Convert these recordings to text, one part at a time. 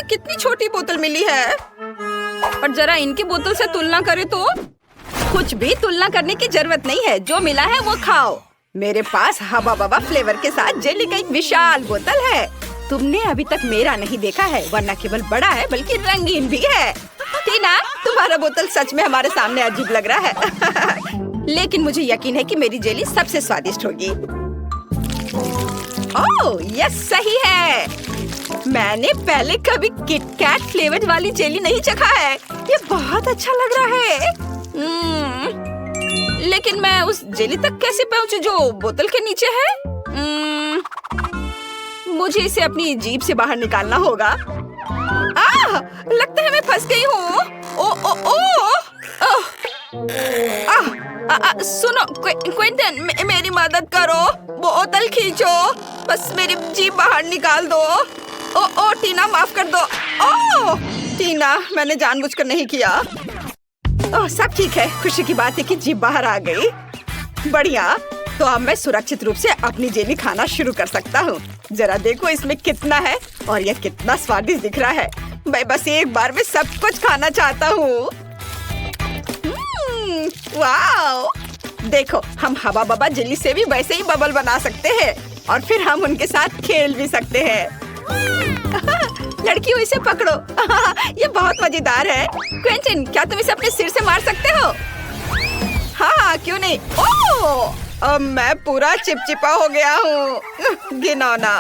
कितनी छोटी बोतल मिली है। और जरा इनकी बोतल से तुलना करें तो कुछ भी तुलना करने की जरूरत नहीं है। जो मिला है वो खाओ। मेरे पास हवा बवा फ्लेवर के साथ जेली का एक विशाल बोतल है। तुमने अभी तक मेरा नहीं देखा है, वरना केवल बड़ा है बल्कि रंगीन भी है। टीना, तुम्हारा बोतल सच में हमारे सामने अजीब लग रहा है। लेकिन मुझे यकीन है कि मेरी जेली सबसे स्वादिष्ट होगी। ओह, यह सही है। मैंने पहले कभी किटकैट फ्लेवर वाली जेली नहीं चखा है। ये बहुत अच्छा लग रहा है। लेकिन मैं उस जेली तक कैसे पहुंचूं जो बोतल के नीचे है? मुझे इसे अपनी जीभ से बाहर निकालना होगा। लगता है मैं फंस गई हूँ। सुनो क्विंटन, मेरी मदद करो। बोतल खींचो, बस मेरी जीभ बाहर निकाल दो। ओ टीना, माफ कर दो। टीना, मैंने जानबूझकर नहीं किया। सब ठीक है। खुशी की बात है कि जीभ बाहर आ गई। बढ़िया, तो अब मैं सुरक्षित रूप से अपनी जेली खाना शुरू कर सकता हूँ। जरा देखो इसमें कितना है और यह कितना स्वादिष्ट दिख रहा है। मैं बस एक बार में सब कुछ खाना चाहता हूँ। वाओ! देखो, हम हवा बबा जेली से भी वैसे ही बबल बना सकते हैं और फिर हम उनके साथ खेल भी सकते हैं। लड़कियों, इसे पकड़ो। ये बहुत मजेदार है। क्विंटन, क्या तुम इसे अपने सिर से मार सकते हो? हाँ, क्यों नहीं। अब मैं पूरा चिपचिपा हो गया हूँ। घिनौना।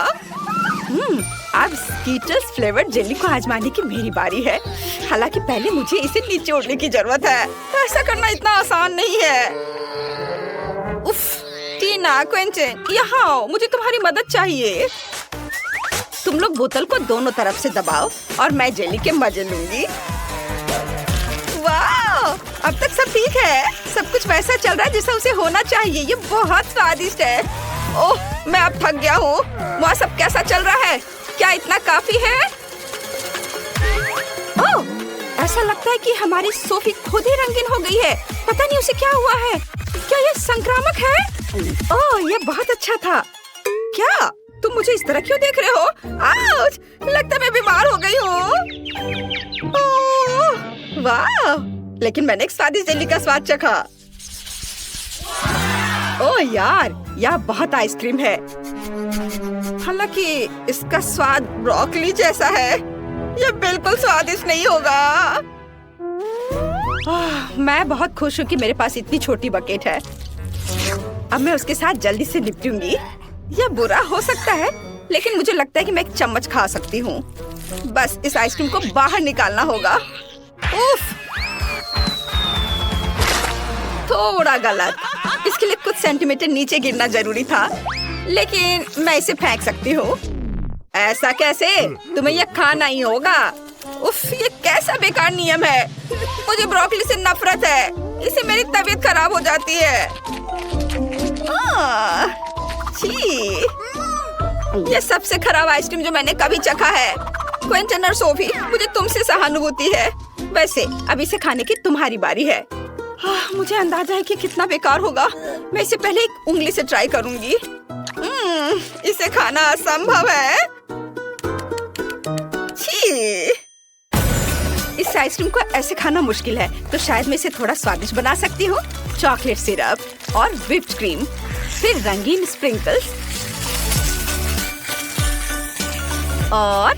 अब स्कीटल्स फ्लेवर्ड जेली को आजमाने की मेरी बारी है। हालांकि पहले मुझे इसे निचोड़ने की जरूरत है। ऐसा करना इतना आसान नहीं है। उफ, टीना, क्विंटन, यहाँ आओ, मुझे तुम्हारी मदद चाहिए। तुम लोग बोतल को दोनों तरफ से दबाओ और मैं जेली के मजे लूंगी। वाह! अब तक सब ठीक है। सब कुछ वैसा चल रहा है जैसा उसे होना चाहिए। ये बहुत स्वादिष्ट है। ओह, मैं अब थक गया हूँ। वहाँ सब कैसा चल रहा है? क्या इतना काफी है? ओह, ऐसा लगता है कि हमारी सोफी खुद ही रंगीन हो गई है। पता नहीं उसे क्या हुआ है। क्या ये संक्रामक है? ओह, ये बहुत अच्छा था। क्या तुम मुझे इस तरह क्यों देख रहे हो? आउच! लगता है मैं बीमार हो गई हूँ। वाह! लेकिन मैंने एक स्वादिष्ट जेली का स्वाद चखा। ओह यार, यह बहुत आइसक्रीम है। हालांकि इसका स्वाद ब्रोकली जैसा है। यह बिल्कुल स्वादिष्ट नहीं होगा। मैं बहुत खुश हूँ कि मेरे पास इतनी छोटी बकेट है। अब मैं उसके साथ जल्दी से निपटूंगी। यह बुरा हो सकता है, लेकिन मुझे लगता है कि मैं एक चम्मच खा सकती हूँ। बस इस आइसक्रीम को बाहर निकालना होगा। उफ! थोड़ा गलत। इसके लिए कुछ सेंटीमीटर नीचे गिरना जरूरी था, लेकिन मैं इसे फेंक सकती हूँ। ऐसा कैसे? तुम्हें यह खाना ही होगा। उफ, ये कैसा बेकार नियम है। मुझे ब्रोकली से नफरत है। इससे मेरी तबीयत खराब हो जाती है। छी! ये सबसे खराब आइसक्रीम जो मैंने कभी चखा है। क्विंटन और सोफी, मुझे तुमसे सहानुभूति है। वैसे अब इसे खाने की तुम्हारी बारी है। मुझे अंदाजा है कि कितना बेकार होगा। मैं इसे पहले एक उंगली से ट्राई करूंगी। इसे खाना असंभव है। छी! इस आइसक्रीम को ऐसे खाना मुश्किल है, तो शायद मैं इसे थोड़ा स्वादिष्ट बना सकती हूँ। चॉकलेट सिरप और व्हिप्ड क्रीम, फिर रंगीन स्प्रिंकल्स, और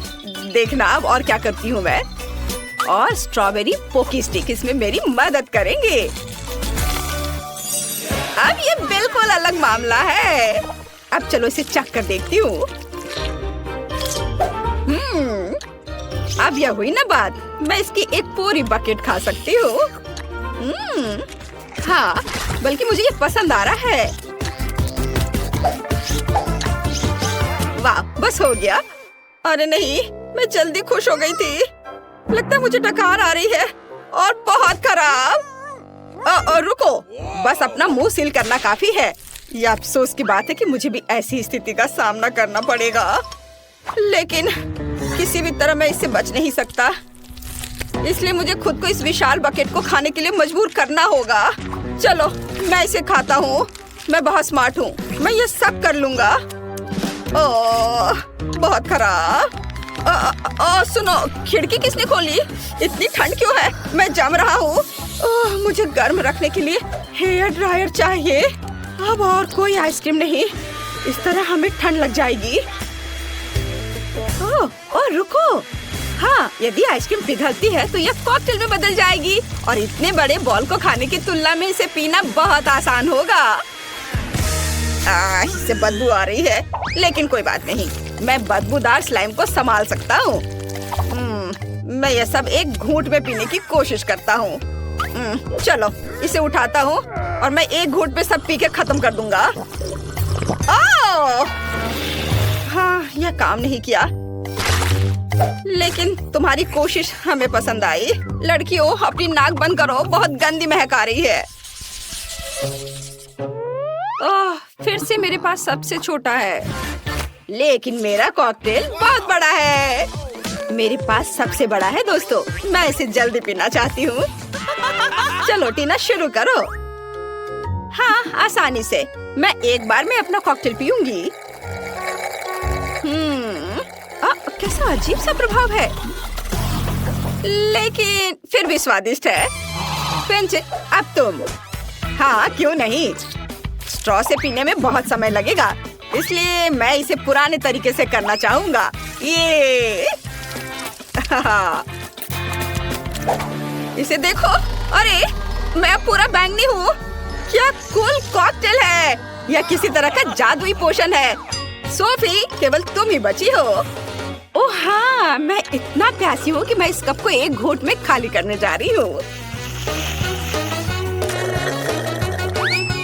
देखना अब और क्या करती हूँ मैं। और स्ट्रॉबेरी पोकी स्टिक इसमें मेरी मदद करेंगे। अब ये बिल्कुल अलग मामला है। अब चलो इसे चख कर देखती हूँ। अब यह हुई ना बात। मैं इसकी एक पूरी बकेट खा सकती हूँ। हाँ, बल्कि मुझे ये पसंद आ रहा है। वाह, बस हो गया। अरे नहीं, मैं जल्दी खुश हो गई थी। लगता है मुझे डकार आ रही है और बहुत खराब। रुको, बस अपना मुंह सील करना काफी है। ये अफसोस की बात है कि मुझे भी ऐसी स्थिति का सामना करना पड़ेगा, लेकिन किसी भी तरह मैं इससे बच नहीं सकता। इसलिए मुझे खुद को इस विशाल बकेट को खाने के लिए मजबूर करना होगा। चलो, मैं इसे खाता हूँ। मैं बहुत स्मार्ट हूँ, मैं ये सब कर लूँगा। ओह, बहुत खराब। सुनो, खिड़की किसने खोली? इतनी ठंड क्यों है? मैं जम रहा हूँ। मुझे गर्म रखने के लिए हेयर ड्रायर चाहिए। अब और कोई आइसक्रीम नहीं, इस तरह हमें ठंड लग जाएगी। ओह रुको, हाँ, यदि आइसक्रीम पिघलती है तो यह कॉकटेल में बदल जाएगी और इतने बड़े बॉल को खाने की तुलना में इसे पीना बहुत आसान होगा। इससे बदबू आ रही है, लेकिन कोई बात नहीं, मैं बदबूदार स्लाइम को संभाल सकता हूँ। मैं यह सब एक घूंट में पीने की कोशिश करता हूँ। चलो इसे उठाता हूँ और मैं एक घूंट में सब पी के खत्म कर दूंगा। हाँ, यह काम नहीं किया, लेकिन तुम्हारी कोशिश हमें पसंद आई। लड़कियों, अपनी नाक बंद करो, बहुत गंदी महक आ रही है। फिर से मेरे पास सबसे छोटा है, लेकिन मेरा कॉकटेल बहुत बड़ा है। मेरे पास सबसे बड़ा है दोस्तों, मैं इसे जल्दी पीना चाहती हूँ। चलो टीना, शुरू करो। हाँ, आसानी से। मैं एक बार में अपना कॉकटेल पीऊंगी। कैसा अजीब सा प्रभाव है, लेकिन फिर भी स्वादिष्ट है। फ्रेंच, अब तुम। हाँ, क्यों नहीं। स्ट्रॉ से पीने में बहुत समय लगेगा, इसलिए मैं इसे पुराने तरीके से करना चाहूंगा। ये इसे देखो, अरे मैं पूरा बैंगनी हूँ। क्या कूल कॉकटेल है, यह किसी तरह का जादुई पोशन है। सोफी, केवल तुम ही बची हो। ओह हाँ, मैं इतना प्यासी हूँ कि मैं इस कप को एक घूंट में खाली करने जा रही हूँ।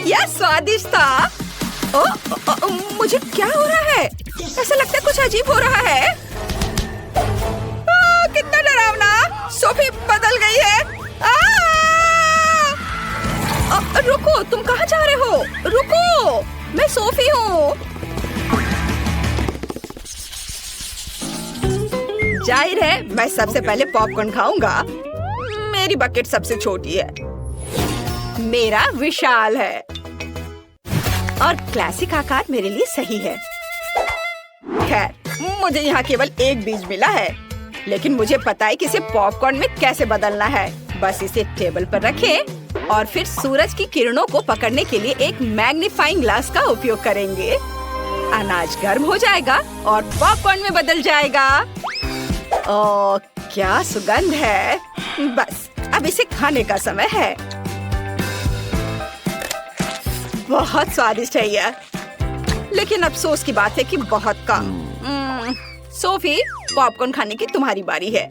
यह स्वादिष्ट था। मुझे क्या हो रहा है? ऐसा लगता है कुछ अजीब हो रहा है। कितना डरावना। सोफी बदल गई है। रुको, तुम कहाँ जा रहे हो? रुको, मैं सोफी हूँ। जाहिर है मैं सबसे पहले पॉपकॉर्न खाऊंगा। मेरी बकेट सबसे छोटी है, मेरा विशाल है और क्लासिक आकार मेरे लिए सही है। खैर, मुझे यहाँ केवल एक बीज मिला है, लेकिन मुझे पता है कि इसे पॉपकॉर्न में कैसे बदलना है। बस इसे टेबल पर रखें और फिर सूरज की किरणों को पकड़ने के लिए एक मैग्नीफाइंग ग्लास का उपयोग करेंगे। अनाज गर्म हो जाएगा और पॉपकॉर्न में बदल जाएगा। ओह, क्या सुगंध है। बस अब इसे खाने का समय है। बहुत स्वादिष्ट है यह, लेकिन अफसोस की बात है कि बहुत कम। सोफी, पॉपकॉर्न खाने की तुम्हारी बारी है।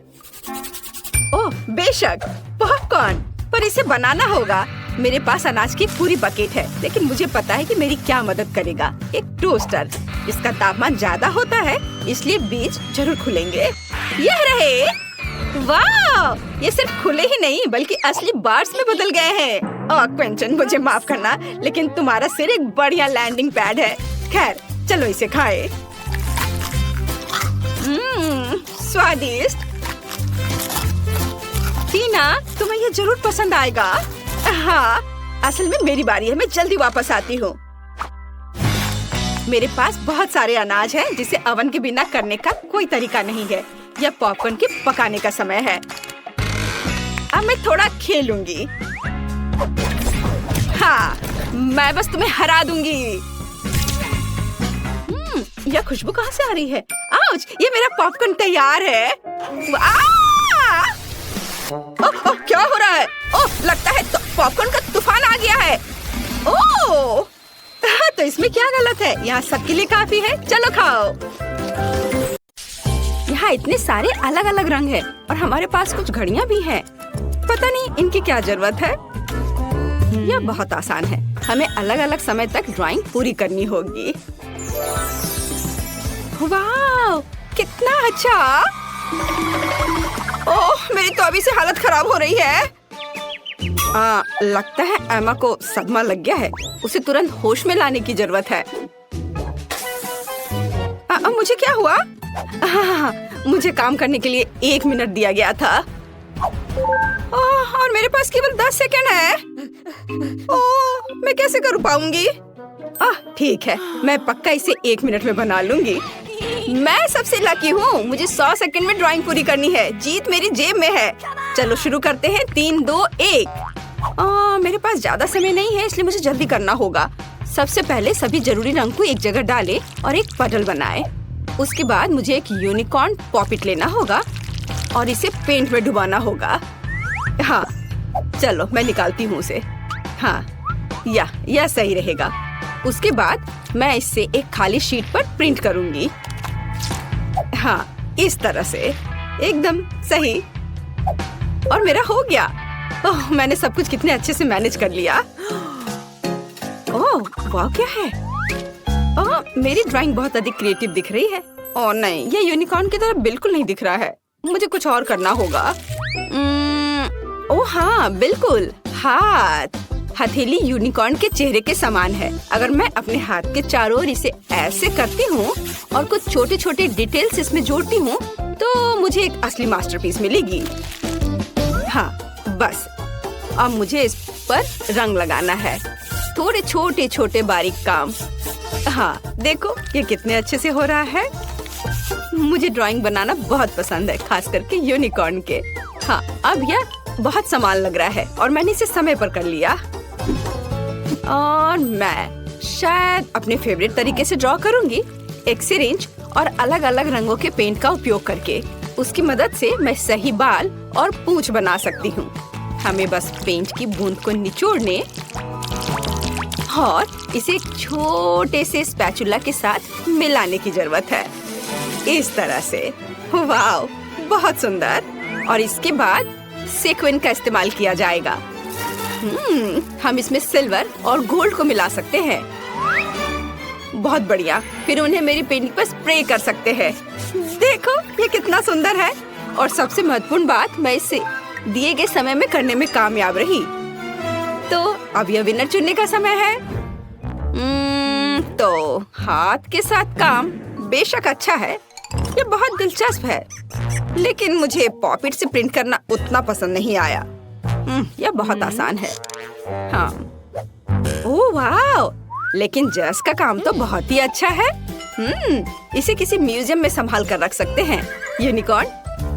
ओह बेशक, पॉपकॉर्न, पर इसे बनाना होगा। मेरे पास अनाज की पूरी बकेट है, लेकिन मुझे पता है कि मेरी क्या मदद करेगा। एक टोस्टर। इसका तापमान ज्यादा होता है, इसलिए बीज जरूर खुलेंगे। यह रहे। वाह, ये सिर्फ खुले ही नहीं बल्कि असली बार्स में बदल गए हैं। क्विंटन, मुझे माफ करना, लेकिन तुम्हारा सिर एक बढ़िया लैंडिंग पैड है। खैर, चलो इसे खाएं। स्वादिष्ट। टीना, तुम्हें ये जरूर पसंद आएगा। हाँ, असल में मेरी बारी है, मैं जल्दी वापस आती हूँ। मेरे पास बहुत सारे अनाज हैं जिसे ओवन के बिना करने का कोई तरीका नहीं है। यह पॉपकॉर्न के पकाने का समय है। अब मैं थोड़ा खेलूंगी। हाँ, मैं बस तुम्हें हरा दूंगी। यह खुशबू कहाँ से आ रही है? आउच, ये मेरा पॉपकॉर्न तैयार है। ओह, क्या हो रहा है? ओह, लगता है तो पॉपकॉर्न का तूफान आ गया है। ओह, तो इसमें क्या गलत है? यहाँ सबके लिए काफी है, चलो खाओ। यहाँ इतने सारे अलग अलग रंग हैं और हमारे पास कुछ घड़ियाँ भी हैं। पता नहीं इनकी क्या जरूरत है। यह बहुत आसान है, हमें अलग अलग समय तक ड्राइंग पूरी करनी होगी। वाह, कितना अच्छा। ओह, मेरी तो अभी से हालत खराब हो रही है। लगता है एमा को सदमा लग गया है। उसे तुरंत होश में लाने की जरूरत है। मुझे क्या हुआ? मुझे काम करने के लिए 1 मिनट दिया गया था। और मेरे पास केवल 10 सेकंड है। ओह, मैं कैसे कर पाऊंगी? ठीक है, मैं पक्का इसे 1 मिनट में बना लूंगी। मैं सबसे लकी हूँ। मुझे 100 सेकंड में ड्राइंग पूरी करनी है। जीत मेरी जेब में है। चलो शुरू करते हैं। 3, 2, 1। मेरे पास ज्यादा समय नहीं है, इसलिए मुझे जल्दी करना होगा। सबसे पहले सभी जरूरी रंग को एक जगह डालें और एक पटल बनाएं। उसके बाद मुझे एक यूनिकॉर्न पॉपिट लेना होगा और इसे पेंट में डुबाना होगा। हाँ, चलो मैं निकालती हूँ उसे। हाँ, यह सही रहेगा। उसके बाद मैं इसे एक खाली शीट पर प्रिंट करूंगी। हाँ, इस तरह से एकदम सही। और मेरा हो गया। ओह, मैंने सब कुछ कितने अच्छे से मैनेज कर लिया। ओह, वाह, क्या है? मेरी ड्राइंग बहुत अधिक क्रिएटिव दिख रही है। ओह नहीं, ये यूनिकॉर्न की तरह बिल्कुल नहीं दिख रहा है। मुझे कुछ और करना होगा। ओह हाँ, बिल्कुल। हाथ। हथेली यूनिकॉर्न के चेहरे के समान है। अगर मैं अपने हाथ के चारों ओर इसे ऐसे करती हूँ और कुछ छोटे छोटे डिटेल्स इसमें जोड़ती हूँ तो मुझे एक असली मास्टरपीस मिलेगी। हाँ, बस अब मुझे इस पर रंग लगाना है। थोड़े छोटे छोटे बारीक काम। हाँ, देखो ये कितने अच्छे से हो रहा है। मुझे ड्राइंग बनाना बहुत पसंद है, खास करके यूनिकॉर्न के। हाँ, अब यह बहुत समान लग रहा है और मैंने इसे समय पर कर लिया। और मैं शायद अपने फेवरेट तरीके से ड्रॉ करूंगी, एक सिरिंज और अलग अलग रंगों के पेंट का उपयोग करके। उसकी मदद से मैं सही बाल और पूंछ बना सकती हूँ। हमें बस पेंट की बूंद को निचोड़ने और इसे एक छोटे से स्पैचुला के साथ मिलाने की जरूरत है। इस तरह से। वाव, बहुत सुंदर। और इसके बाद सीक्वेंस का इस्तेमाल किया जाएगा। हम इसमें सिल्वर और गोल्ड को मिला सकते हैं। बहुत बढ़िया। फिर उन्हें मेरी पेंटिंग पर स्प्रे कर सकते हैं। देखो ये कितना सुंदर है। और सबसे महत्वपूर्ण बात, मैं इसे दिए गए समय में करने में कामयाब रही। तो अब यह विनर चुनने का समय है। तो हाथ के साथ काम बेशक अच्छा है, ये बहुत दिलचस्प है, लेकिन मुझे पॉपिट से प्रिंट करना उतना पसंद नहीं आया। यह बहुत आसान है। हाँ, ओह वाह, लेकिन जस का काम तो बहुत ही अच्छा है। इसे किसी म्यूजियम में संभाल कर रख सकते हैं। यूनिकॉर्न,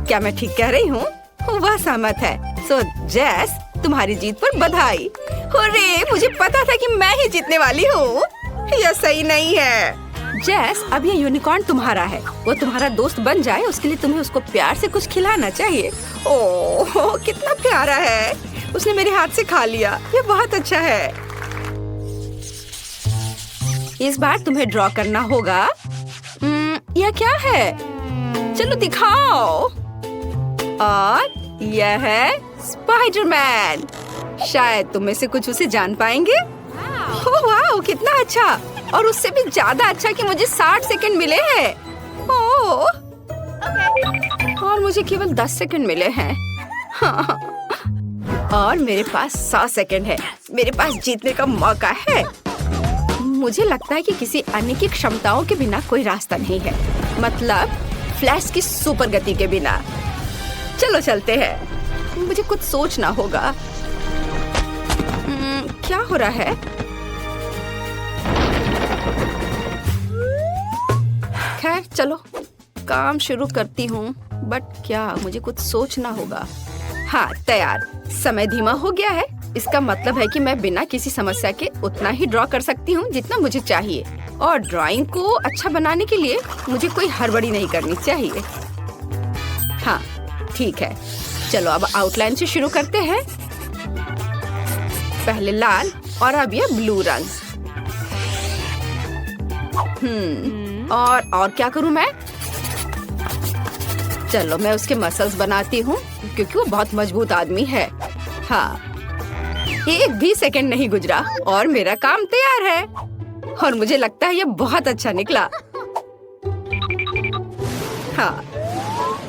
क्या मैं ठीक कह रही हूँ? वह सहमत है। सो जेस, तुम्हारी जीत पर बधाई। हुर्रे, मुझे पता था कि मैं ही जीतने वाली हूँ। यह सही नहीं है। जेस, अब ये यूनिकॉर्न तुम्हारा है। वो तुम्हारा दोस्त बन जाए उसके लिए तुम्हें उसको प्यार से कुछ खिलाना चाहिए। ओह, कितना प्यारा है। उसने मेरे हाथ से खा लिया। ये बहुत अच्छा है। इस बार तुम्हें ड्रॉ करना होगा। यह क्या है? चलो दिखाओ। और यह है स्पाइडरमैन। शायद तुम में से कुछ उसे जान पाएंगे। ओह वाह, कितना अच्छा। और उससे भी ज्यादा अच्छा कि मुझे 60 सेकंड मिले हैं। ओह, और मुझे केवल 10 सेकंड मिले हैं। हाँ। और मेरे पास 100 सेकंड है। मेरे पास जीतने का मौका है। मुझे लगता है कि किसी अन्य की क्षमताओं के बिना कोई रास्ता नहीं है। मतलब फ्लैश की सुपर गति के बिना। चलो चलते हैं। मुझे कुछ सोचना होगा। क्या हो रहा है? खैर चलो काम शुरू करती हूँ। बट क्या, मुझे कुछ सोचना होगा। हाँ, तैयार। समय धीमा हो गया है। इसका मतलब है कि मैं बिना किसी समस्या के उतना ही ड्रॉ कर सकती हूँ जितना मुझे चाहिए। और ड्राइंग को अच्छा बनाने के लिए मुझे कोई हड़बड़ी नहीं करनी चाहिए। हाँ, ठीक है। चलो अब आउटलाइन से शुरू करते हैं। पहले लाल और अब ये ब्लू रंग। और क्या करूं मैं? चलो मैं उसके मसल्स बनाती हूँ क्योंकि वो बहुत मजबूत आदमी है। हाँ, एक भी सेकंड नहीं गुजरा और मेरा काम तैयार है। और मुझे लगता है ये बहुत अच्छा निकला। हाँ,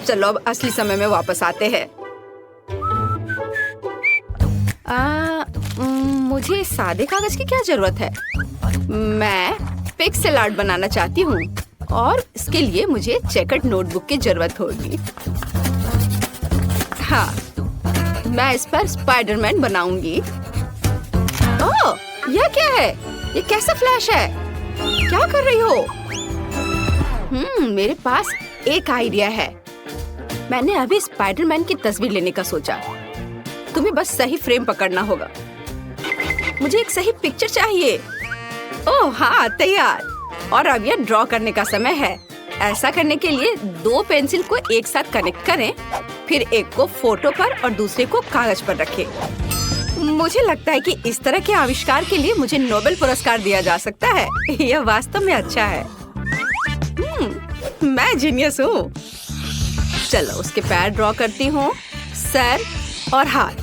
चलो अब असली समय में वापस आते हैं। मुझे सादे कागज की क्या जरूरत है? मैं पिक्सेल आर्ट बनाना चाहती हूँ और इसके लिए मुझे चेकर्ड नोटबुक की जरूरत होगी। हाँ, मैं इस पर स्पाइडरमैन बनाऊंगी। ओह, यह क्या है? ये कैसा फ्लैश है? क्या कर रही हो? मेरे पास एक आइडिया है। मैंने अभी स्पाइडरमैन की तस्वीर लेने का सोचा। तुम्हें बस सही फ्रेम पकड़ना होगा। मुझे एक सही पिक्चर चाहिए। ओह हाँ, तैयार। और अब यह ड्रॉ करने का समय है। ऐसा करने के लिए 2 पेंसिल को एक साथ कनेक्ट करें, फिर एक को फोटो पर और दूसरे को कागज पर रखें। मुझे लगता है कि इस तरह के आविष्कार के लिए मुझे नोबेल पुरस्कार दिया जा सकता है। यह वास्तव में अच्छा है। मैं जीनियस हूँ। चलो उसके पैर ड्रॉ करती हूँ, सर और हाथ।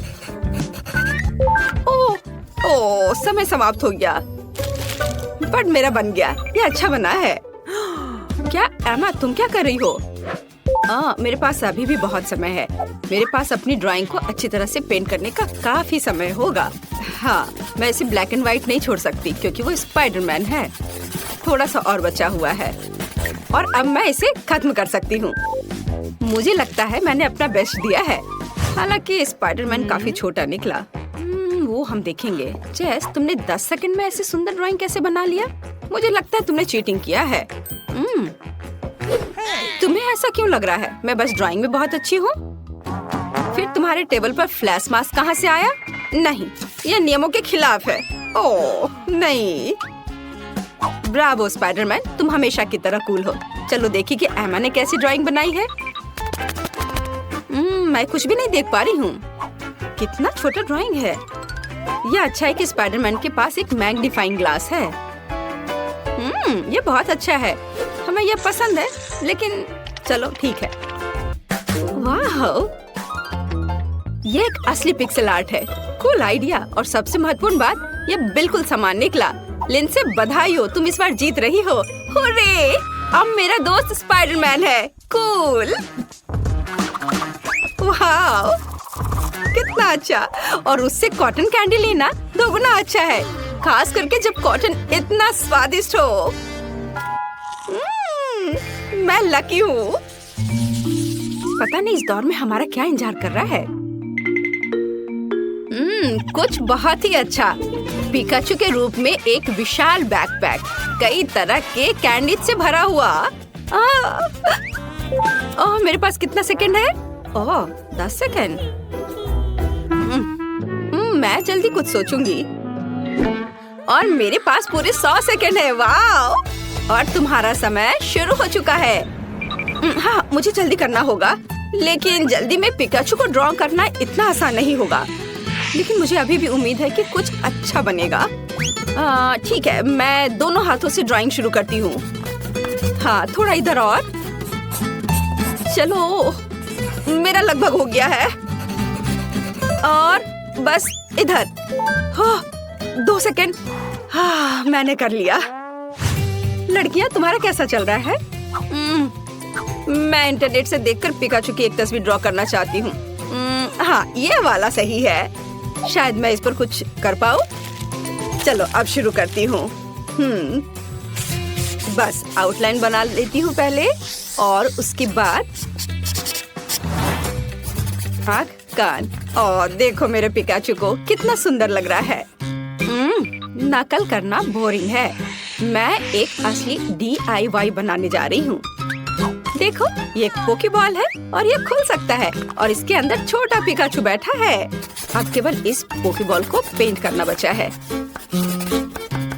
ओह, समय समाप्त हो गया। बट मेरा बन गया। ये अच्छा बना है। क्या एमा, तुम क्या कर रही हो? मेरे पास अभी भी बहुत समय है। मेरे पास अपनी ड्राइंग को अच्छी तरह से पेंट करने का काफी समय होगा। हाँ, मैं इसे ब्लैक एंड व्हाइट नहीं छोड़ सकती क्योंकि वो स्पाइडरमैन है। थोड़ा सा और बचा हुआ है और अब मैं इसे खत्म कर सकती हूँ। मुझे लगता है मैंने अपना बेस्ट दिया है। हालांकि स्पाइडरमैन काफी छोटा निकला। वो हम देखेंगे। जेस, तुमने 10 सेकंड में ऐसे सुंदर ड्राइंग कैसे बना लिया? मुझे लगता है तुमने चीटिंग किया है। तुम्हें ऐसा क्यों लग रहा है? मैं बस ड्राइंग में बहुत अच्छी हूँ। फिर तुम्हारे टेबल पर फ्लैश मास्क कहाँ से आया? नहीं, यह नियमों के खिलाफ है। ओह नहीं। ब्रावो स्पाइडरमैन, तुम हमेशा की तरह कूल हो। चलो देखिए कि एमा ने कैसी ड्राइंग बनाई है। मैं कुछ भी नहीं देख पा रही हूँ। कितना छोटा ड्राइंग है। यह अच्छा है कि स्पाइडरमैन के पास एक मैग्नीफाइंग ग्लास है। ये बहुत अच्छा है। हमें यह पसंद है, लेकिन चलो ठीक है। वाह, ये एक असली पिक्सेल आर्ट है। Cool idea. और सबसे महत्वपूर्ण बात, यह बिल्कुल समान निकला। लिंडसे बधाई हो, तुम इस बार जीत रही हो। हुर्रे! अब मेरा दोस्त स्पाइडरमैन है। कूल। वाह, कितना अच्छा। और उससे कॉटन कैंडी लेना दोगुना अच्छा है, खास करके जब कॉटन इतना स्वादिष्ट हो। मैं लकी हूँ। पता नहीं इस दौर में हमारा क्या इंतजार कर रहा है। कुछ बहुत ही अच्छा। पिकाचू के रूप में एक विशाल बैकपैक, कई तरह के कैंडी से भरा हुआ। ओह, मेरे पास कितना सेकंड है? ओह, 10 सेकंड। मैं जल्दी कुछ सोचूंगी। और मेरे पास पूरे 100 सेकंड है। वाह! और तुम्हारा समय शुरू हो चुका है। हाँ, मुझे जल्दी करना होगा। लेकिन जल्दी में पिकाचू को ड्रॉ करना इतना आसान नहीं होगा। लेकिन मुझे अभी भी उम्मीद है कि कुछ अच्छा बनेगा। ठीक है, मैं दोनों हाथों से ड्राइंग शुरू करती हूँ। हाँ, थोड़ा इधर और। चलो, मेरा लगभग हो गया है। और बस इधर। 2 सेकंड। हाँ, मैंने कर लिया। लड़कियाँ, तुम्हारा कैसा चल रहा है? मैं इंटरनेट से देखकर पिकाचू की एक तस्वीर ड्रॉ करना चाहती हूँ। हाँ, ये वाला सही है। शायद मैं इस पर कुछ कर पाऊँ। चलो अब शुरू करती हूँ। बस आउटलाइन बना लेती हूँ पहले, और उसके बाद आँख, कान। और देखो मेरे पिकाचू को कितना सुंदर लग रहा है। नकल करना बोरिंग है। मैं एक असली DIY बनाने जा रही हूँ। देखो, ये एक पोकेबॉल है और ये खुल सकता है और इसके अंदर छोटा पिकाचू बैठा है। अब केवल इस पोकेबॉल को पेंट करना बचा है।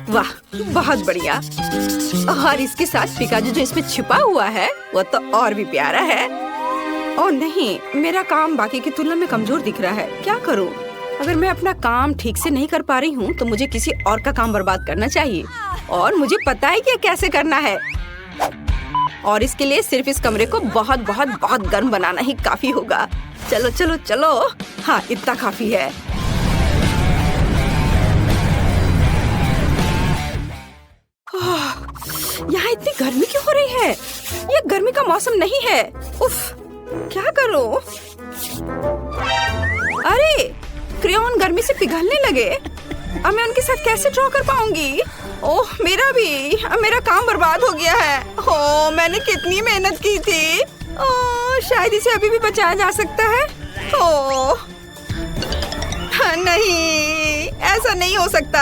वाह, बहुत बढ़िया। और इसके साथ पिकाचू जो इसमें छिपा हुआ है वो तो और भी प्यारा है। ओह नहीं, मेरा काम बाकी की तुलना में कमजोर दिख रहा है। क्या करूं? अगर मैं अपना काम ठीक से नहीं कर पा रही हूँ तो मुझे किसी और का काम बर्बाद करना चाहिए, और मुझे पता है कि कैसे करना है। और इसके लिए सिर्फ इस कमरे को बहुत बहुत बहुत गर्म बनाना ही काफी होगा। चलो चलो चलो। हाँ, इतना काफी है। यहाँ इतनी गर्मी क्यों हो रही है? ये गर्मी का मौसम नहीं है। उफ, क्या करूं? अरे, क्रेयॉन गर्मी से पिघलने लगे। अब मैं उनके साथ कैसे ड्रॉ कर पाऊंगी? ओह, मेरा काम बर्बाद हो गया है। ओह, मैंने कितनी मेहनत की थी। ओह, शायद इसे अभी भी बचाया जा सकता है। ओह नहीं, ऐसा नहीं हो सकता।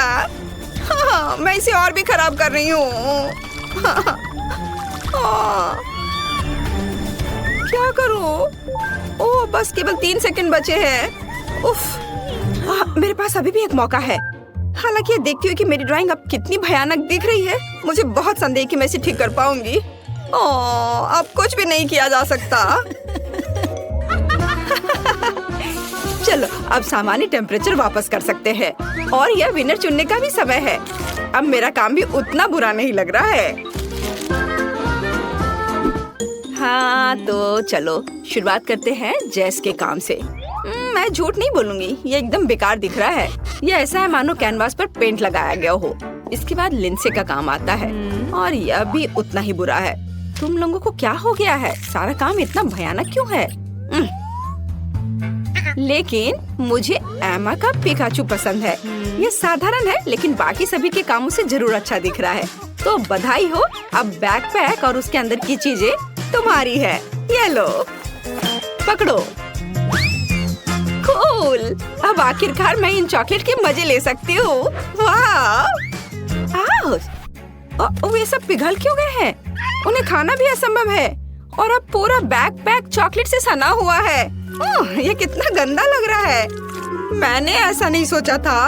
हाँ, मैं इसे और भी खराब कर रही हूँ। करूं? ओह, बस केवल 3 सेकंड बचे हैं। उफ, मेरे पास अभी भी एक मौका है। हालांकि ये देखती हूँ कि मेरी ड्राइंग अब कितनी भयानक दिख रही है। मुझे बहुत संदेह कि मैं इसे ठीक कर पाऊंगी। ओह, अब कुछ भी नहीं किया जा सकता। चलो, अब सामान्य टेम्परेचर वापस कर सकते हैं और यह विनर चुनने का भी समय है। अब मेरा काम भी उतना बुरा नहीं लग रहा है। हाँ, तो चलो शुरुआत करते हैं जेस के काम से। मैं झूठ नहीं बोलूंगी, ये एकदम बेकार दिख रहा है। ये ऐसा है मानो कैनवास पर पेंट लगाया गया हो। इसके बाद लिंसे का काम आता है और यह भी उतना ही बुरा है। तुम लोगों को क्या हो गया है? सारा काम इतना भयानक क्यों है? लेकिन मुझे एमा का पिकाचू पसंद है। ये साधारण है लेकिन बाकी सभी के कामों से जरूर अच्छा दिख रहा है। तो बधाई हो, अब बैकपैक और उसके अंदर की चीजें तुम्हारी है। ये लो, पकड़ो। कूल, अब आखिरकार मैं इन चॉकलेट के मजे ले सकती हूँ। वाह! वे सब पिघल क्यों गए हैं? उन्हें खाना भी असंभव है और अब पूरा बैकपैक चॉकलेट से सना हुआ है। ओह, ये कितना गंदा लग रहा है। मैंने ऐसा नहीं सोचा था।